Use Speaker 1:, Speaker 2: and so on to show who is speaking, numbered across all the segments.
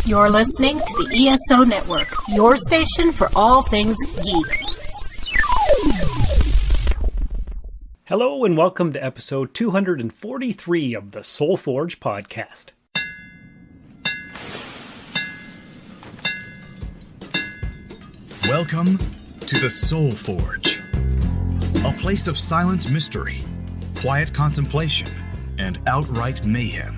Speaker 1: You're listening to the ESO Network, your station for all things geek.
Speaker 2: Hello and welcome to episode 243 of the Soul Forge podcast.
Speaker 3: Welcome to the Soul Forge, a place of silent mystery, quiet contemplation, and outright mayhem.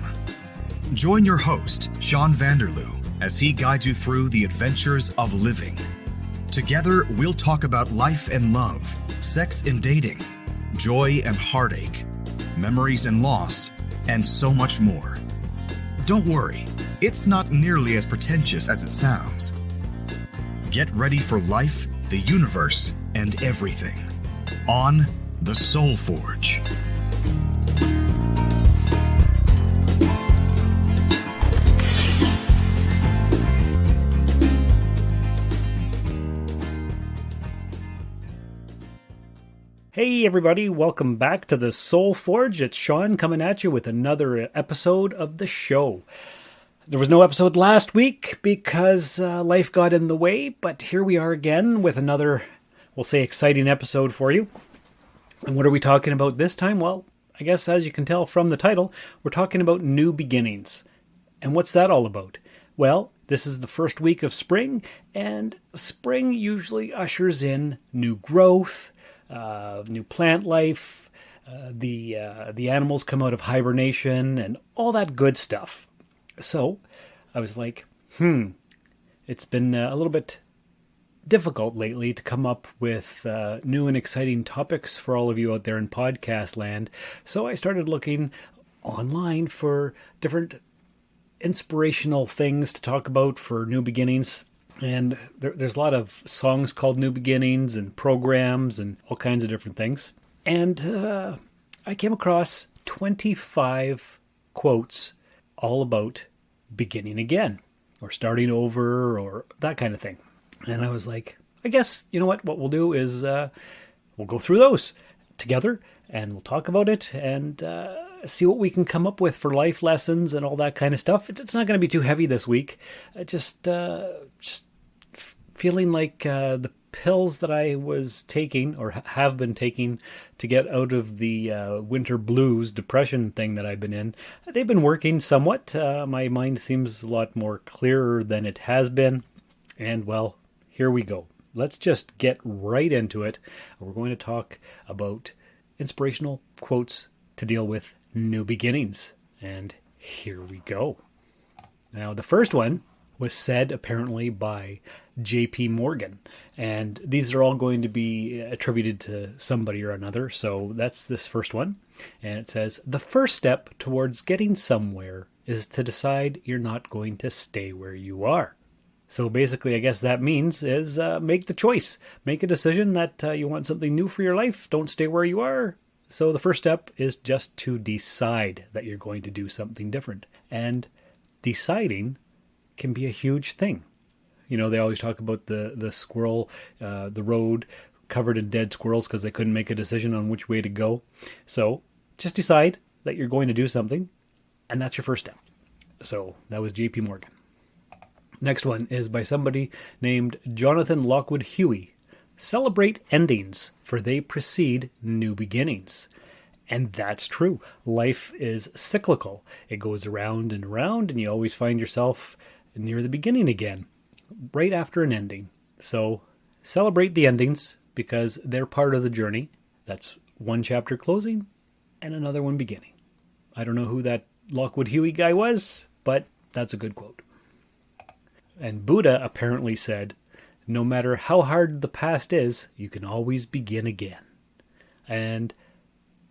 Speaker 3: Join your host, Sean Vanderloo, as he guides you through the adventures of living. Together, we'll talk about life and love, sex and dating, joy and heartache, memories and loss, and so much more. Don't worry, it's not nearly as pretentious as it sounds. Get ready for life, the universe, and everything on the Soul Forge.
Speaker 2: Hey everybody, welcome back to the Soul Forge. It's Sean coming at you with another episode of the show. There was no episode last week because life got in the way, but here we are again with another, we'll say, exciting episode for you. And what are we talking about this time? Well, I guess as you can tell from the title, we're talking about new beginnings. And what's that all about? Well, this is the first week of spring, and spring usually ushers in new growth, new plant life, the animals come out of hibernation, and all that good stuff. So I was like, it's been a little bit difficult lately to come up with new and exciting topics for all of you out there in podcast land. So I started looking online for different inspirational things to talk about for new beginnings. And there's a lot of songs called New Beginnings and programs and all kinds of different things. And I came across 25 quotes all about beginning again or starting over or that kind of thing. And I was like, I guess, you know what we'll do is we'll go through those together and we'll talk about it and see what we can come up with for life lessons and all that kind of stuff. It's not going to be too heavy this week. Just feeling like the pills that I was taking or have been taking to get out of the winter blues depression thing that I've been in, they've been working somewhat. My mind seems a lot more clearer than it has been. And well, here we go. Let's just get right into it. We're going to talk about inspirational quotes to deal with new beginnings. And here we go. Now, the first one was said apparently by J.P. Morgan. And these are all going to be attributed to somebody or another. So that's this first one. And it says, the first step towards getting somewhere is to decide you're not going to stay where you are. So basically, I guess that means is make the choice. Make a decision that you want something new for your life. Don't stay where you are. So the first step is just to decide that you're going to do something different. And deciding can be a huge thing. You know, they always talk about the squirrel, the road covered in dead squirrels because they couldn't make a decision on which way to go. So just decide that you're going to do something, and that's your first step. So that was J.P. Morgan. Next one is by somebody named Jonathan Lockwood Huey. Celebrate endings, for they precede new beginnings. And that's true. Life is cyclical. It goes around and around, and you always find yourself near the beginning again, right after an ending. So celebrate the endings because they're part of the journey. That's one chapter closing and another one beginning. I don't know who that Lockwood Huey guy was, but that's a good quote. And Buddha apparently said, no matter how hard the past is, you can always begin again. And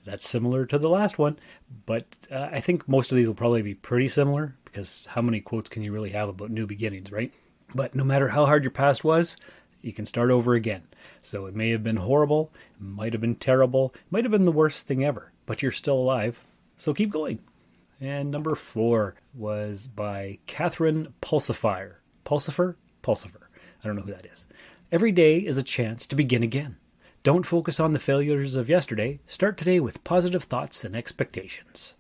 Speaker 2: that's similar to the last one, but I think most of these will probably be pretty similar because how many quotes can you really have about new beginnings, right? But no matter how hard your past was, you can start over again. So it may have been horrible, it might have been terrible, it might have been the worst thing ever, but you're still alive, so keep going. And number 4 was by Catherine Pulsifer. Pulsifer? I don't know who that is. Every day is a chance to begin again. Don't focus on the failures of yesterday. Start today with positive thoughts and expectations.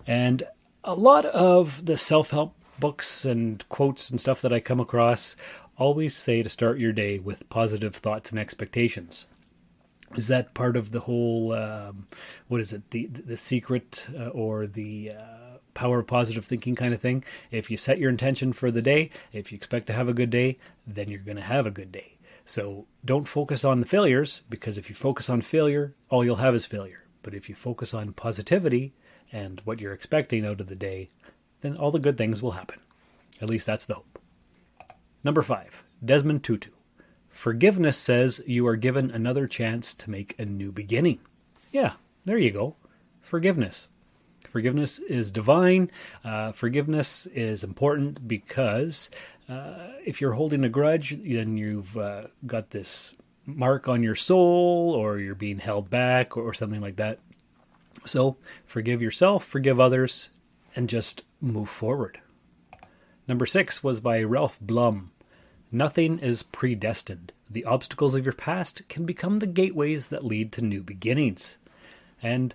Speaker 2: And a lot of the self-help books and quotes and stuff that I come across always say to start your day with positive thoughts and expectations. Is that part of the whole, what is it, the secret or the power of positive thinking kind of thing? If you set your intention for the day, if you expect to have a good day, then you're going to have a good day. So don't focus on the failures, because if you focus on failure, all you'll have is failure. But if you focus on positivity and what you're expecting out of the day, then all the good things will happen. At least that's the hope. Number 5, Desmond Tutu. Forgiveness says you are given another chance to make a new beginning. Yeah, there you go. Forgiveness. Forgiveness is divine. Forgiveness is important because if you're holding a grudge, then you've got this mark on your soul, or you're being held back, or something like that. So forgive yourself, forgive others, and just move forward. Number 6 was by Ralph Blum. Nothing is predestined. The obstacles of your past can become the gateways that lead to new beginnings. And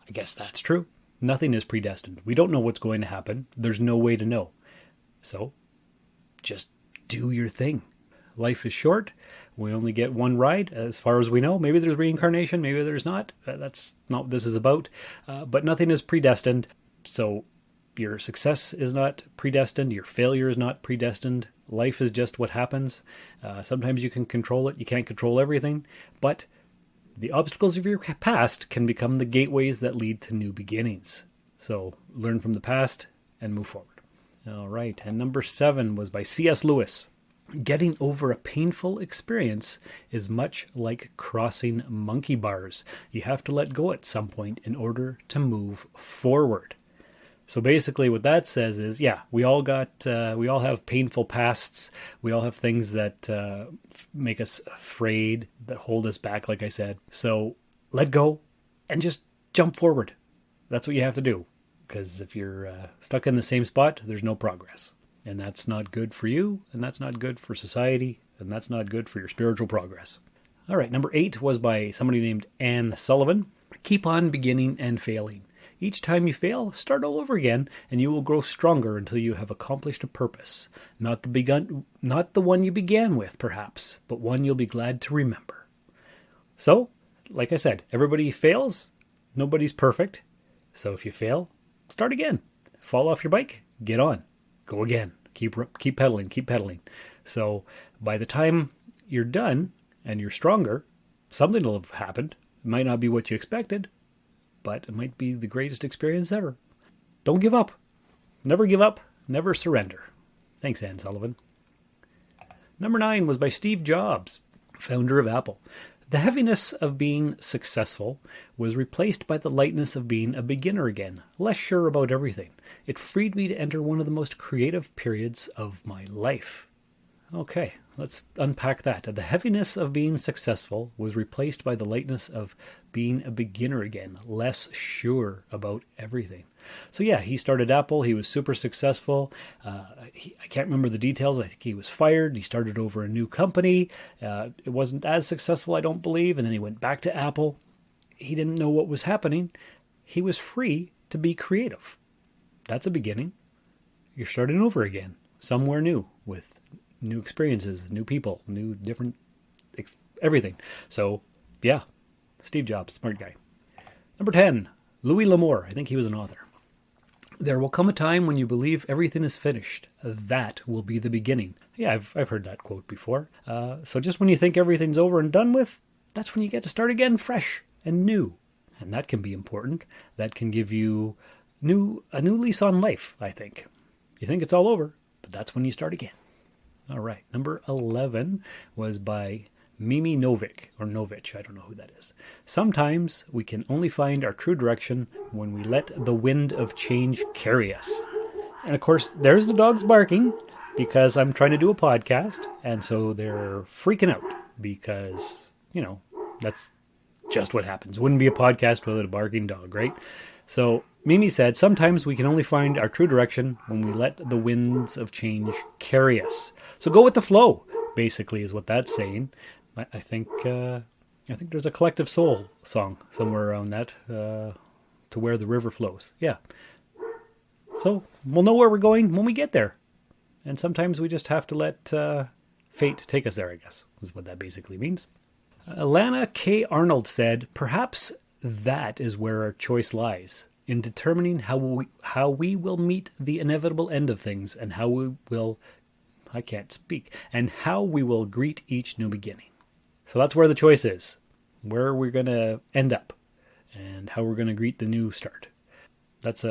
Speaker 2: I guess that's true. Nothing is predestined. We don't know what's going to happen. There's no way to know. So just do your thing. Life is short. We only get one ride, as far as we know. Maybe there's reincarnation. Maybe there's not. That's not what this is about. But nothing is predestined. So your success is not predestined. Your failure is not predestined. Life is just what happens. Sometimes you can control it. You can't control everything. But the obstacles of your past can become the gateways that lead to new beginnings. So learn from the past and move forward. All right. And number 7 was by C.S. Lewis. Getting over a painful experience is much like crossing monkey bars. You have to let go at some point in order to move forward. So basically what that says is, yeah, we all have painful pasts. We all have things that make us afraid, that hold us back, like I said. So let go and just jump forward. That's what you have to do. Because if you're stuck in the same spot, there's no progress. And that's not good for you, and that's not good for society, and that's not good for your spiritual progress. All right, number 8 was by somebody named Anne Sullivan. Keep on beginning and failing. Each time you fail, start all over again, and you will grow stronger until you have accomplished a purpose. Not the one you began with, perhaps, but one you'll be glad to remember. So, like I said, everybody fails. Nobody's perfect. So if you fail, start again. Fall off your bike, get on. Go again. Keep pedaling, keep pedaling. So by the time you're done and you're stronger, something will have happened. It might not be what you expected, but it might be the greatest experience ever. Don't give up. Never give up. Never surrender. Thanks, Anne Sullivan. Number 9 was by Steve Jobs, founder of Apple. The heaviness of being successful was replaced by the lightness of being a beginner again, less sure about everything. It freed me to enter one of the most creative periods of my life. Okay, let's unpack that. The heaviness of being successful was replaced by the lightness of being a beginner again, less sure about everything. So yeah, he started Apple. He was super successful. I can't remember the details. I think he was fired. He started over a new company. It wasn't as successful, I don't believe. And then he went back to Apple. He didn't know what was happening. He was free to be creative. That's a beginning. You're starting over again, somewhere new, with new experiences, new people, new different everything. So yeah, Steve Jobs, smart guy. Number 10, Louis L'Amour. I think he was an author. There will come a time when you believe everything is finished. That will be the beginning. Yeah, I've heard that quote before. So just when you think everything's over and done with, that's when you get to start again fresh and new. And that can be important. That can give you a new lease on life, I think. You think it's all over, but that's when you start again. All right, number 11 was by Mimi Novich, or Novich, I don't know who that is. Sometimes we can only find our true direction when we let the wind of change carry us. And of course, there's the dogs barking because I'm trying to do a podcast, and so they're freaking out because, that's just what happens. Wouldn't be a podcast without a barking dog, right? So Mimi said, sometimes we can only find our true direction when we let the winds of change carry us. So go with the flow, basically, is what that's saying. I think there's a Collective Soul song somewhere around that, To Where the River Flows. Yeah. So we'll know where we're going when we get there. And sometimes we just have to let fate take us there, I guess, is what that basically means. Lana K. Arnold said, perhaps that is where our choice lies, in determining how we will meet the inevitable end of things and how we will greet each new beginning. So that's where the choice is, where we're going to end up and how we're going to greet the new start. That's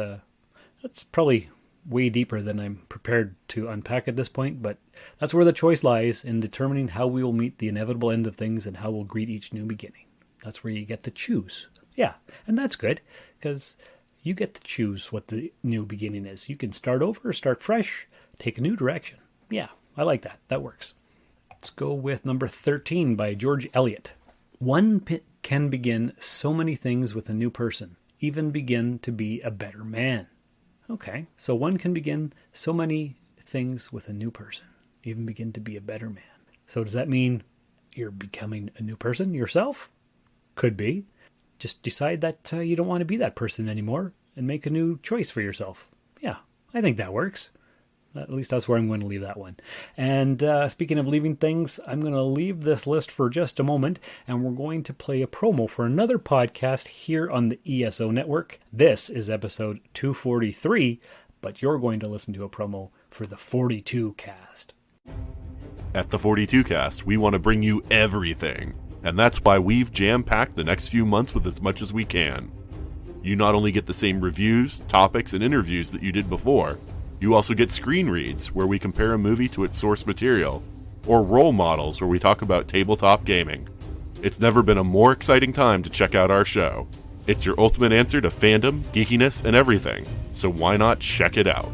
Speaker 2: probably way deeper than I'm prepared to unpack at this point, but that's where the choice lies, in determining how we will meet the inevitable end of things and how we'll greet each new beginning. That's where you get to choose. Yeah, and that's good, because you get to choose what the new beginning is. You can start over, start fresh, take a new direction. Yeah, I like that. That works. Let's go with number 13 by George Eliot. One can begin so many things with a new person, even begin to be a better man. Okay, so one can begin so many things with a new person, even begin to be a better man. So does that mean you're becoming a new person yourself? Could be. Just decide that you don't want to be that person anymore and make a new choice for yourself. Yeah, I think that works. At least that's where I'm going to leave that one. And speaking of leaving things, I'm going to leave this list for just a moment, and we're going to play a promo for another podcast here on the ESO Network. This is episode 243, but you're going to listen to a promo for the 42 cast.
Speaker 4: At the 42 cast, we want to bring you everything, and that's why we've jam-packed the next few months with as much as we can. You not only get the same reviews, topics, and interviews that you did before, you also get screen reads, where we compare a movie to its source material, or role models, where we talk about tabletop gaming. It's never been a more exciting time to check out our show. It's your ultimate answer to fandom, geekiness, and everything, so why not check it out?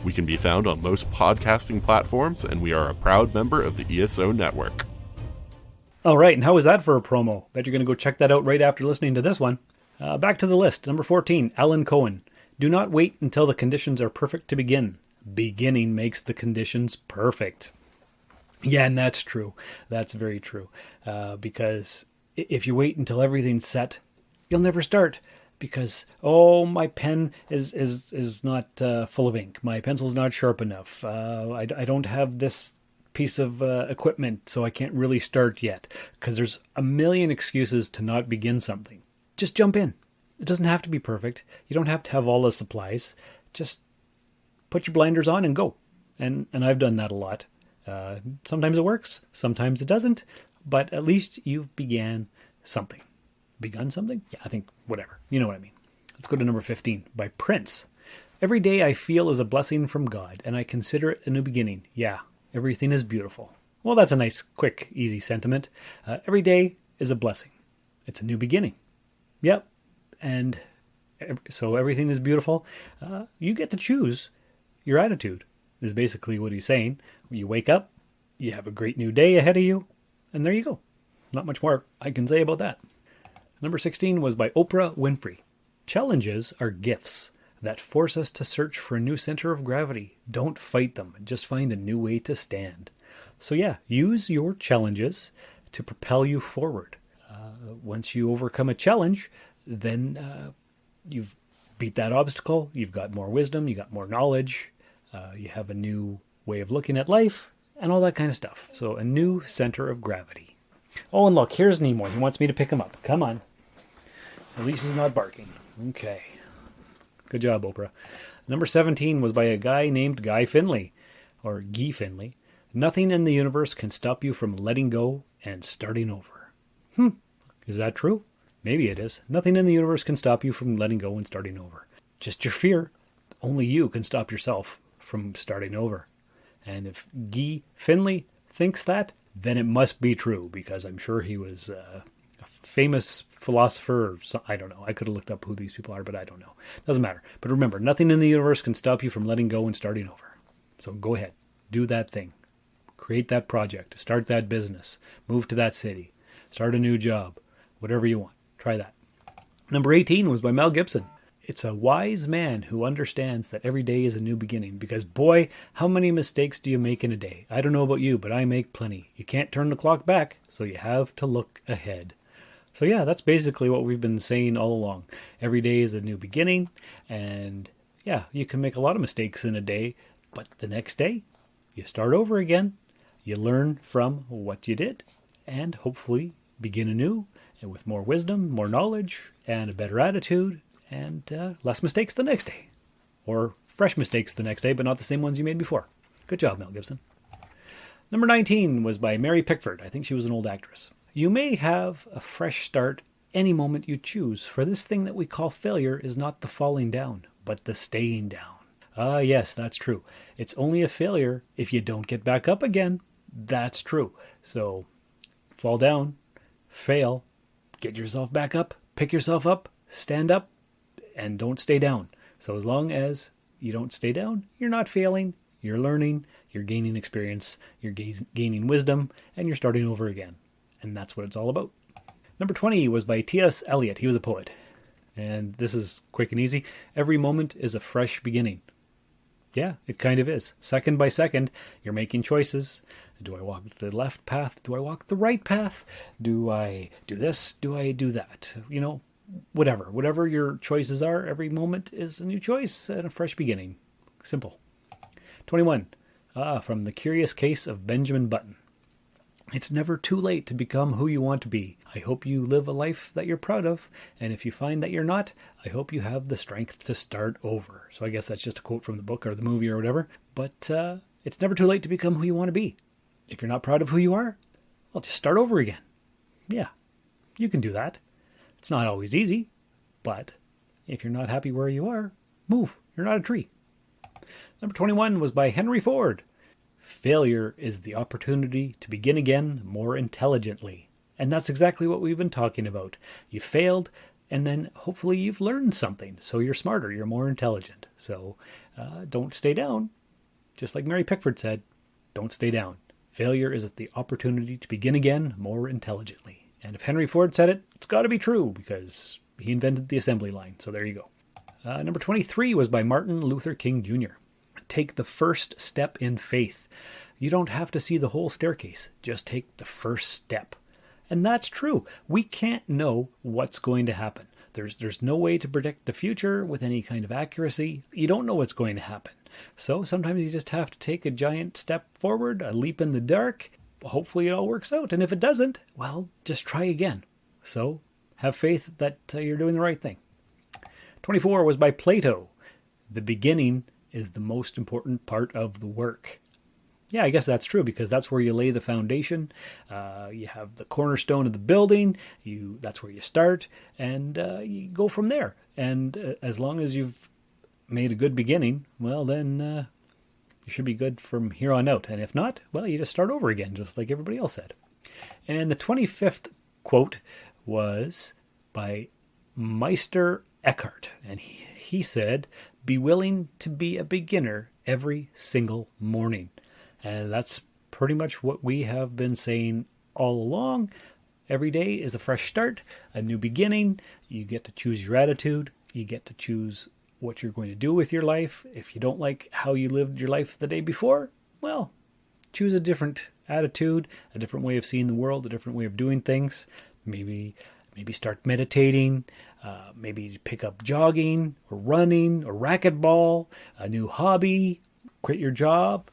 Speaker 4: We can be found on most podcasting platforms, and we are a proud member of the ESO Network.
Speaker 2: All right, and how was that for a promo? Bet you're going to go check that out right after listening to this one. Back to the list. Number 14, Alan Cohen. Do not wait until the conditions are perfect to begin. Beginning makes the conditions perfect. Yeah, and that's true. That's very true. Because if you wait until everything's set, you'll never start. Because, my pen is not full of ink. My pencil's not sharp enough. I don't have this piece of equipment, so I can't really start yet. Because there's a million excuses to not begin something. Just jump in. It doesn't have to be perfect. You don't have to have all the supplies. Just put your blinders on and go. And I've done that a lot. Sometimes it works. Sometimes it doesn't. But at least you've begun something. Begun something? Yeah, I think whatever. You know what I mean. Let's go to number 15 by Prince. Every day I feel is a blessing from God, and I consider it a new beginning. Yeah, everything is beautiful. Well, that's a nice, quick, easy sentiment. Every day is a blessing. It's a new beginning. Yep. And so everything is beautiful. You get to choose your attitude, is basically what he's saying. When you wake up, you have a great new day ahead of you, and there you go. Not much more I can say about that. Number 16 was by Oprah Winfrey. Challenges are gifts that force us to search for a new center of gravity. Don't fight them. Just find a new way to stand. So yeah, use your challenges to propel you forward. Once you overcome a challenge, then you've beat that obstacle, you've got more wisdom, you got more knowledge, you have a new way of looking at life, and all that kind of stuff. So a new center of gravity. Oh, and look, here's Nimoy. He wants me to pick him up. Come on. At least he's not barking. Okay. Good job, Oprah. Number 17 was by a guy named Guy Finley, or Guy Finley. Nothing in the universe can stop you from letting go and starting over. Is that true? Maybe it is. Nothing in the universe can stop you from letting go and starting over. Just your fear. Only you can stop yourself from starting over. And if Guy Finley thinks that, then it must be true, because I'm sure he was a famous philosopher. Or I don't know. I could have looked up who these people are, but I don't know. Doesn't matter. But remember, nothing in the universe can stop you from letting go and starting over. So go ahead. Do that thing. Create that project. Start that business. Move to that city. Start a new job. Whatever you want. Try that. Number 18 was by Mel Gibson. It's a wise man who understands that every day is a new beginning, because boy, how many mistakes do you make in a day? I don't know about you, but I make plenty. You can't turn the clock back, so you have to look ahead. So yeah, that's basically what we've been saying all along. Every day is a new beginning, and Yeah, you can make a lot of mistakes in a day, but the next day, you start over again. You learn from what you did, and hopefully begin anew, and with more wisdom, more knowledge, and a better attitude, and less mistakes the next day. Or fresh mistakes the next day, but not the same ones you made before. Good job, Mel Gibson. Number 19 was by Mary Pickford. I think she was an old actress. You may have a fresh start any moment you choose, for this thing that we call failure is not the falling down, but the staying down. Ah, yes, that's true. It's only a failure if you don't get back up again. That's true. So, fall down, fail, get yourself back up, pick yourself up, stand up, and don't stay down. So as long as you don't stay down, you're not failing, you're learning, you're gaining experience, you're gaining wisdom, and you're starting over again. And that's what it's all about. Number 20 was by T.S. Eliot. He was a poet. And this is quick and easy. Every moment is a fresh beginning. Yeah, it kind of is. Second by second, you're making choices. Do I walk the left path? Do I walk the right path? Do I do this? Do I do that? You know, whatever your choices are, every moment is a new choice and a fresh beginning. Simple. 21. From The Curious Case of Benjamin Button. It's never too late to become who you want to be. I hope you live a life that you're proud of, and if you find that you're not, I hope you have the strength to start over. So I guess that's just a quote from the book or the movie or whatever, but it's never too late to become who you want to be. If you're not proud of who you are, well, just start over again. Yeah, you can do that. It's not always easy, but if you're not happy where you are, move. You're not a tree. Number 21 was by Henry Ford. Failure is the opportunity to begin again more intelligently. And that's exactly what we've been talking about. You failed, and then hopefully you've learned something. So you're smarter, you're more intelligent. So don't stay down. Just like Mary Pickford said, don't stay down. Failure is the opportunity to begin again more intelligently. And if Henry Ford said it, it's got to be true because he invented the assembly line. So there you go. Number 23 was by Martin Luther King Jr. Take the first step in faith. You don't have to see the whole staircase. Just take the first step. And that's true. We can't know what's going to happen. There's no way to predict the future with any kind of accuracy. You don't know what's going to happen. So sometimes you just have to take a giant step forward, a leap in the dark. Hopefully it all works out. And if it doesn't, well, just try again. So have faith that you're doing the right thing. 24 was by Plato. The beginning is the most important part of the work. Yeah, I guess that's true because that's where you lay the foundation. You have the cornerstone of the building. That's where you start, and you go from there. And as long as you've made a good beginning, well, then you should be good from here on out. And if not, well, you just start over again, just like everybody else said. And the 25th quote was by Meister Eckhart, and he said, "Be willing to be a beginner every single morning." And that's pretty much what we have been saying all along. Every day is a fresh start, a new beginning. You get to choose your attitude. You get to choose what you're going to do with your life. If you don't like how you lived your life the day before, well, choose a different attitude, a different way of seeing the world, a different way of doing things. Maybe start meditating, maybe pick up jogging or running or racquetball, a new hobby, quit your job,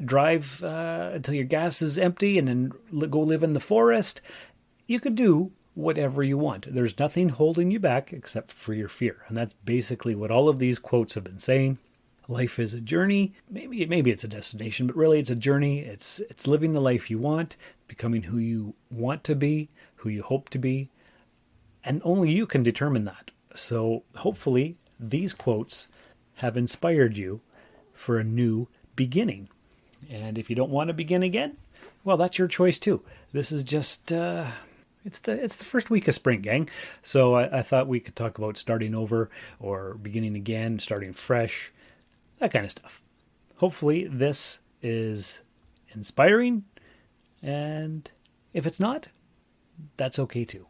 Speaker 2: drive until your gas is empty and then go live in the forest. You could do whatever you want. There's nothing holding you back except for your fear. And that's basically what all of these quotes have been saying. Life is a journey. Maybe it's a destination, but really it's a journey. It's living the life you want, becoming who you want to be, who you hope to be. And only you can determine that. So hopefully these quotes have inspired you for a new beginning. And if you don't want to begin again, well, that's your choice too. This is just, it's the first week of spring, gang. So I thought we could talk about starting over or beginning again, starting fresh, that kind of stuff. Hopefully this is inspiring. And if it's not, that's okay too.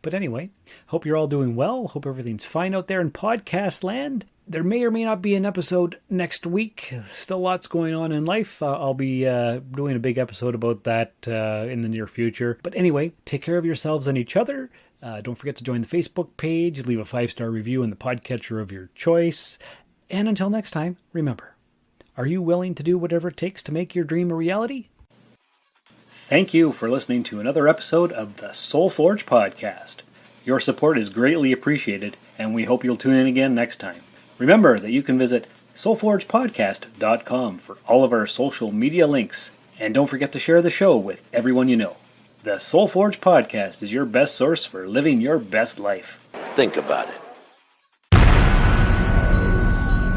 Speaker 2: But anyway, hope you're all doing well. Hope everything's fine out there in podcast land. There may or may not be an episode next week. Still lots going on in life. I'll be doing a big episode about that in the near future. But anyway, take care of yourselves and each other. Don't forget to join the Facebook page. Leave a 5-star review in the podcatcher of your choice. And until next time, remember, are you willing to do whatever it takes to make your dream a reality? Thank you for listening to another episode of the Soul Forge Podcast. Your support is greatly appreciated, and we hope you'll tune in again next time. Remember that you can visit soulforgepodcast.com for all of our social media links, and don't forget to share the show with everyone you know. The Soul Forge Podcast is your best source for living your best life.
Speaker 5: Think about it.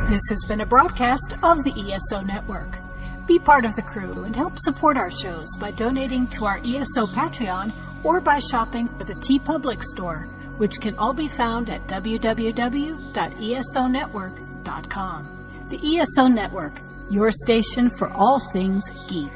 Speaker 1: This has been a broadcast of the ESO Network. Be part of the crew and help support our shows by donating to our ESO Patreon or by shopping at the TeePublic store, which can all be found at www.esonetwork.com. The ESO Network, your station for all things geek.